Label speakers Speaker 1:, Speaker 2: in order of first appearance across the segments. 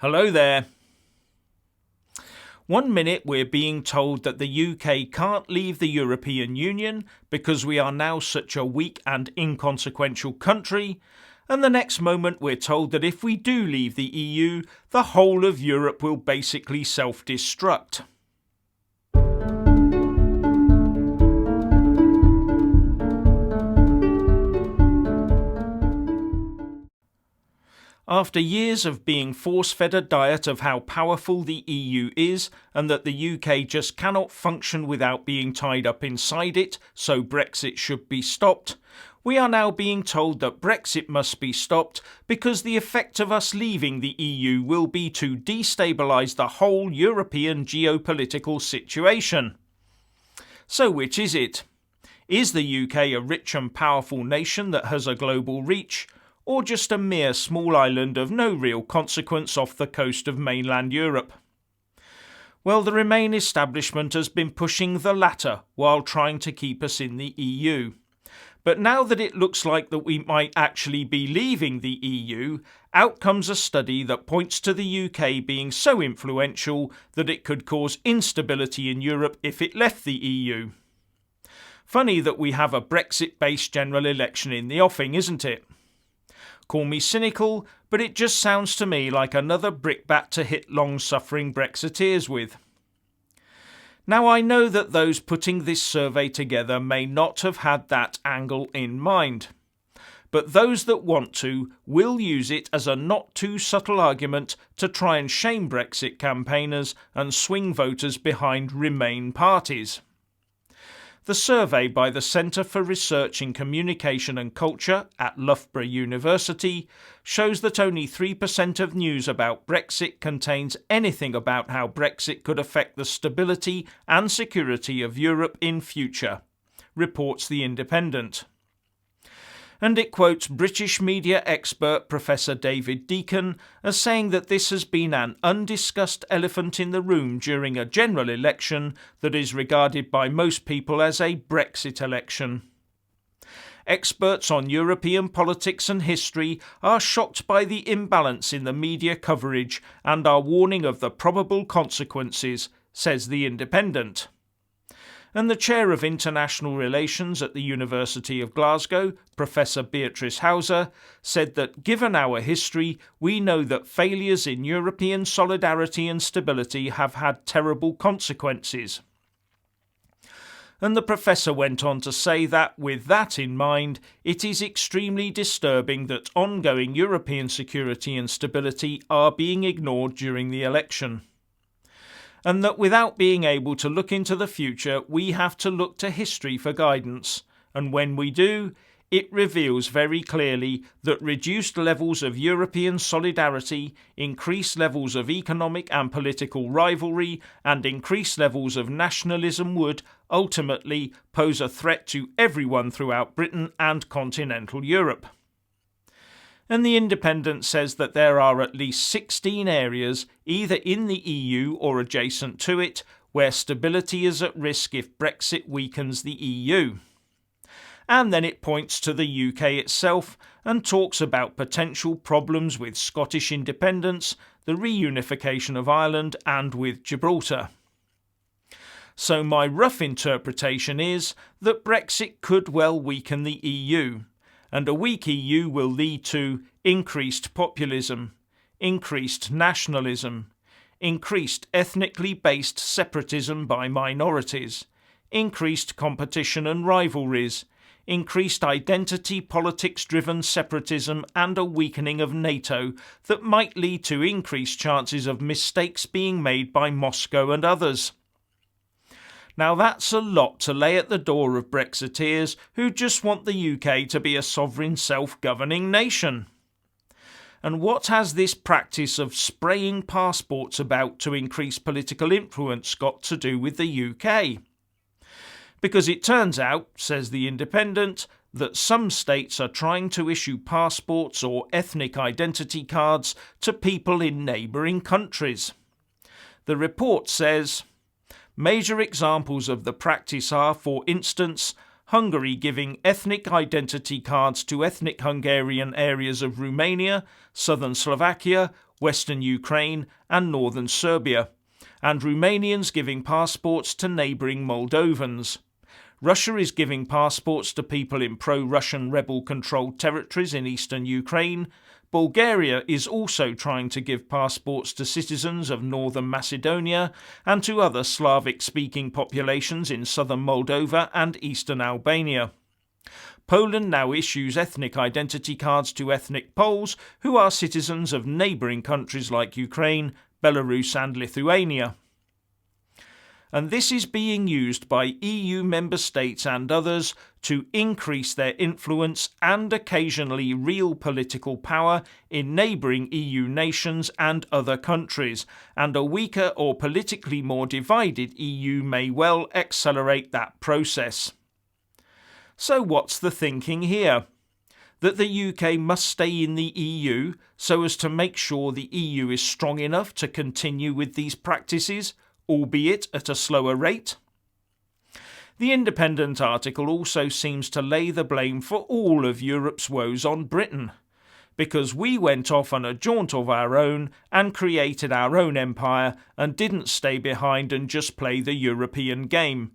Speaker 1: Hello there. 1 minute we're being told that the UK can't leave the European Union because we are now such a weak and inconsequential country, and the next moment we're told that if we do leave the EU, the whole of Europe will basically self-destruct. After years of being force-fed a diet of how powerful the EU is and that the UK just cannot function without being tied up inside it, so Brexit should be stopped, we are now being told that Brexit must be stopped because the effect of us leaving the EU will be to destabilise the whole European geopolitical situation. So which is it? Is the UK a rich and powerful nation that has a global reach, or just a mere small island of no real consequence off the coast of mainland Europe? Well, the Remain establishment has been pushing the latter while trying to keep us in the EU. But now that it looks like that we might actually be leaving the EU, out comes a study that points to the UK being so influential that it could cause instability in Europe if it left the EU. Funny that we have a Brexit-based general election in the offing, isn't it? Call me cynical, but it just sounds to me like another brickbat to hit long-suffering Brexiteers with. Now, I know that those putting this survey together may not have had that angle in mind, but those that want to will use it as a not-too-subtle argument to try and shame Brexit campaigners and swing voters behind Remain parties. The survey by the Centre for Research in Communication and Culture at Loughborough University shows that only 3% of news about Brexit contains anything about how Brexit could affect the stability and security of Europe in future, reports The Independent. And it quotes British media expert Professor David Deacon as saying that this has been an undiscussed elephant in the room during a general election that is regarded by most people as a Brexit election. Experts on European politics and history are shocked by the imbalance in the media coverage and are warning of the probable consequences, says The Independent. And the Chair of International Relations at the University of Glasgow, Professor Beatrice Hauser, said that given our history, we know that failures in European solidarity and stability have had terrible consequences. And the professor went on to say that, with that in mind, it is extremely disturbing that ongoing European security and stability are being ignored during the election. And that without being able to look into the future, we have to look to history for guidance. And when we do, it reveals very clearly that reduced levels of European solidarity, increased levels of economic and political rivalry, and increased levels of nationalism would, ultimately, pose a threat to everyone throughout Britain and continental Europe. And The Independent says that there are at least 16 areas, either in the EU or adjacent to it, where stability is at risk if Brexit weakens the EU. And then it points to the UK itself and talks about potential problems with Scottish independence, the reunification of Ireland, and with Gibraltar. So my rough interpretation is that Brexit could well weaken the EU. And a weak EU will lead to increased populism, increased nationalism, increased ethnically based separatism by minorities, increased competition and rivalries, increased identity politics-driven separatism, and a weakening of NATO that might lead to increased chances of mistakes being made by Moscow and others. Now that's a lot to lay at the door of Brexiteers who just want the UK to be a sovereign self-governing nation. And what has this practice of spraying passports about to increase political influence got to do with the UK? Because it turns out, says The Independent, that some states are trying to issue passports or ethnic identity cards to people in neighbouring countries. The report says, major examples of the practice are, for instance, Hungary giving ethnic identity cards to ethnic Hungarian areas of Romania, southern Slovakia, Western Ukraine and northern Serbia, and Romanians giving passports to neighbouring Moldovans. Russia is giving passports to people in pro-Russian rebel-controlled territories in eastern Ukraine. Bulgaria is also trying to give passports to citizens of northern Macedonia and to other Slavic-speaking populations in southern Moldova and eastern Albania. Poland now issues ethnic identity cards to ethnic Poles who are citizens of neighbouring countries like Ukraine, Belarus and Lithuania. And this is being used by EU member states and others to increase their influence and occasionally real political power in neighbouring EU nations and other countries, and a weaker or politically more divided EU may well accelerate that process. So what's the thinking here? That the UK must stay in the EU so as to make sure the EU is strong enough to continue with these practices, albeit at a slower rate? The Independent article also seems to lay the blame for all of Europe's woes on Britain, because we went off on a jaunt of our own and created our own empire and didn't stay behind and just play the European game,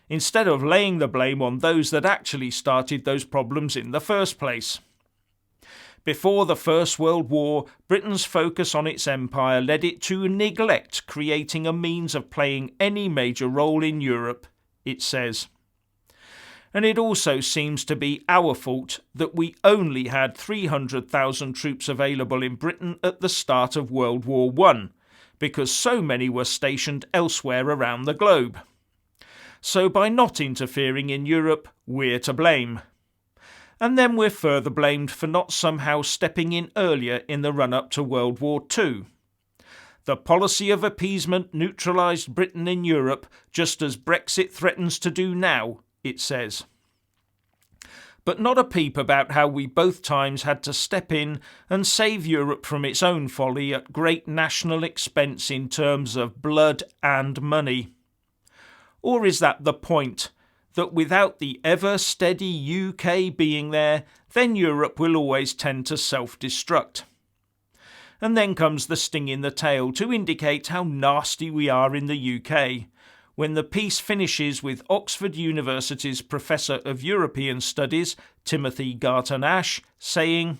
Speaker 1: instead of laying the blame on those that actually started those problems in the first place. Before the First World War, Britain's focus on its empire led it to neglect creating a means of playing any major role in Europe, it says. And it also seems to be our fault that we only had 300,000 troops available in Britain at the start of World War I, because so many were stationed elsewhere around the globe. So by not interfering in Europe, we're to blame. And then we're further blamed for not somehow stepping in earlier in the run-up to World War II. The policy of appeasement neutralised Britain in Europe, just as Brexit threatens to do now, it says. But not a peep about how we both times had to step in and save Europe from its own folly at great national expense in terms of blood and money. Or is that the point, that without the ever-steady UK being there, then Europe will always tend to self-destruct? And then comes the sting in the tail to indicate how nasty we are in the UK, when the piece finishes with Oxford University's Professor of European Studies, Timothy Garton-Ash, saying,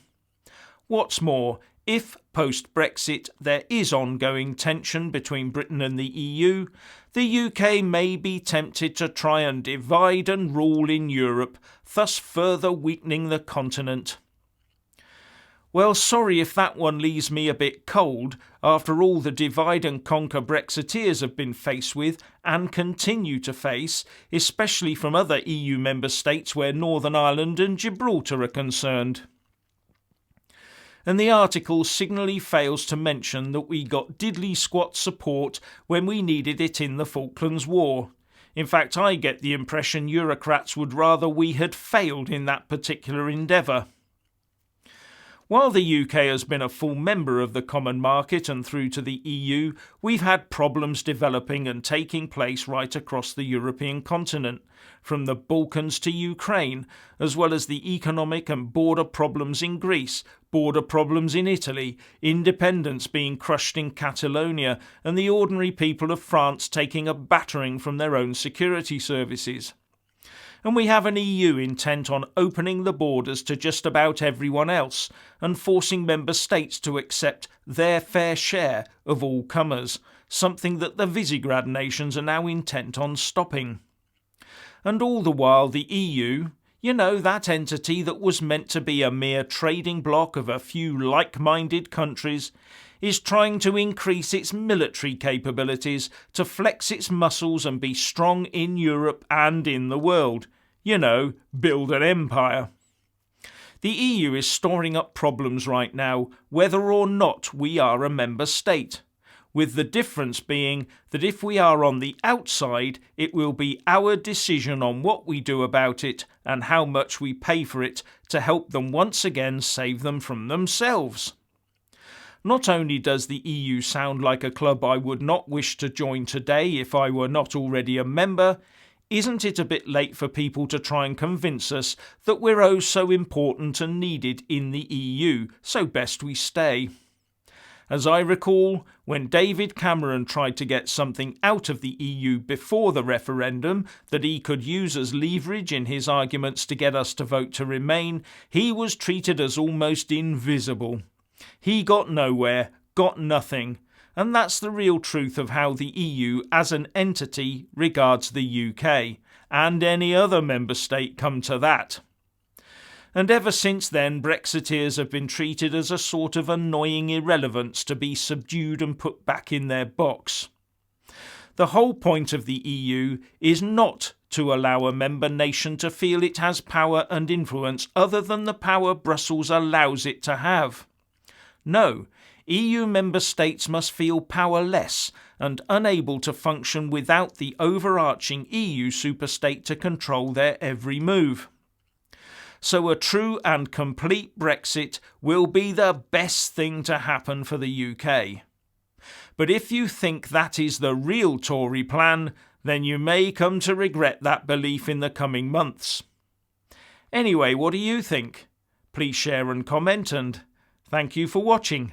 Speaker 1: "What's more, if, post-Brexit, there is ongoing tension between Britain and the EU, the UK may be tempted to try and divide and rule in Europe, thus further weakening the continent." Well, sorry if that one leaves me a bit cold, after all the divide and conquer Brexiteers have been faced with and continue to face, especially from other EU member states where Northern Ireland and Gibraltar are concerned. And the article signally fails to mention that we got diddly-squat support when we needed it in the Falklands War. In fact, I get the impression Eurocrats would rather we had failed in that particular endeavour. While the UK has been a full member of the common market and through to the EU, we've had problems developing and taking place right across the European continent, from the Balkans to Ukraine, as well as the economic and border problems in Greece, border problems in Italy, independence being crushed in Catalonia, and the ordinary people of France taking a battering from their own security services. And we have an EU intent on opening the borders to just about everyone else and forcing member states to accept their fair share of all comers, something that the Visegrad nations are now intent on stopping. And all the while the EU, you know, that entity that was meant to be a mere trading bloc of a few like-minded countries, is trying to increase its military capabilities to flex its muscles and be strong in Europe and in the world. You know, build an empire. The EU is storing up problems right now, whether or not we are a member state, with the difference being that if we are on the outside, it will be our decision on what we do about it and how much we pay for it to help them once again save them from themselves. Not only does the EU sound like a club I would not wish to join today if I were not already a member, isn't it a bit late for people to try and convince us that we're oh so important and needed in the EU, so best we stay? As I recall, when David Cameron tried to get something out of the EU before the referendum that he could use as leverage in his arguments to get us to vote to remain, he was treated as almost invisible. He got nowhere, got nothing, and that's the real truth of how the EU as an entity regards the UK, and any other member state come to that. And ever since then, Brexiteers have been treated as a sort of annoying irrelevance to be subdued and put back in their box. The whole point of the EU is not to allow a member nation to feel it has power and influence other than the power Brussels allows it to have. No, EU member states must feel powerless and unable to function without the overarching EU superstate to control their every move. So a true and complete Brexit will be the best thing to happen for the UK. But if you think that is the real Tory plan, then you may come to regret that belief in the coming months. Anyway, what do you think? Please share and comment, and thank you for watching.